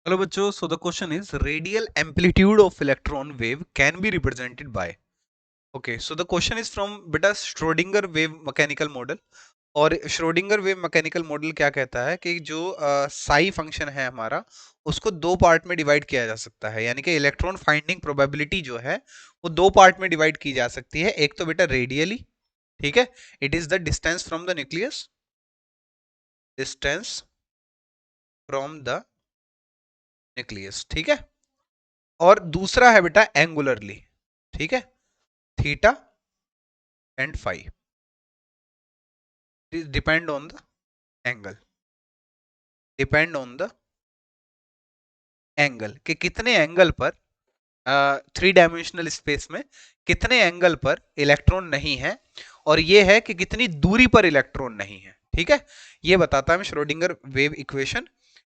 Hello बच्चों, so the question is radial amplitude of electron wave can be represented by. Okay, so the question is from बेटा Schrodinger wave mechanical model. और Schrodinger wave mechanical model क्या कहता है कि जो Sai function है हमारा, उसको दो पार्ट में डिवाइड किया जा सकता है। यानी कि इलेक्ट्रॉन फाइंडिंग प्रोबेबिलिटी जो है वो दो पार्ट में डिवाइड की जा सकती है। एक तो बेटा रेडियली, ठीक है, it is the distance from the nucleus, distance from the nucleus, ठीक है। और दूसरा है बेटा एंगुलरली, ठीक है, theta and phi, depend on the angle, depend on the angle कि कितने एंगल पर थ्री डायमेंशनल स्पेस में कितने एंगल पर इलेक्ट्रॉन नहीं है, और ये है कि कितनी दूरी पर इलेक्ट्रॉन नहीं है, ठीक है। ये बताता है श्रोडिंगर वेव इक्वेशन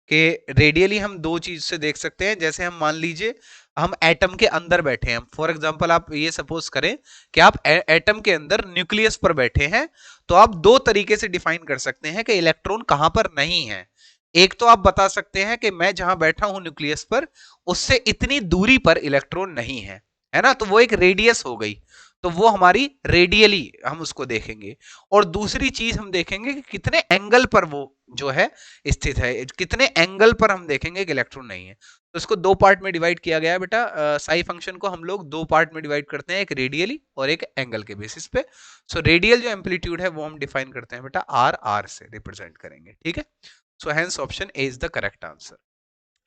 कि रेडियली हम दो चीज से देख सकते हैं। जैसे हम मान लीजिए हम एटम के अंदर बैठे हैं, फॉर एग्जांपल आप ये सपोज करें कि आप एटम के अंदर न्यूक्लियस पर बैठे हैं, तो आप दो तरीके से डिफाइन कर सकते हैं कि इलेक्ट्रॉन कहां पर नहीं है। एक तो आप बता सकते हैं कि मैं जहां बैठा हूं न्यूक्लियस पर, उससे इतनी दूरी पर इलेक्ट्रॉन नहीं है ना, तो वो एक रेडियस हो गई, तो वो हमारी रेडियली हम उसको देखेंगे। और दूसरी चीज हम देखेंगे कि कितने एंगल पर वो जो है स्थित है, कितने एंगल पर हम देखेंगे कि इलेक्ट्रॉन नहीं है। तो इसको दो पार्ट में डिवाइड किया गया है बेटा। साई फंक्शन को हम लोग दो पार्ट में डिवाइड करते हैं, एक रेडियली और एक एंगल के बेसिस पे। सो रेडियल जो एम्पलीट्यूड है वो हम डिफाइन करते हैं बेटा आर, आर से रिप्रेजेंट करेंगे, ठीक है। So hence option A is the correct answer.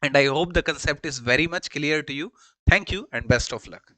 And I hope the concept is very much clear to you. Thank you and best of luck.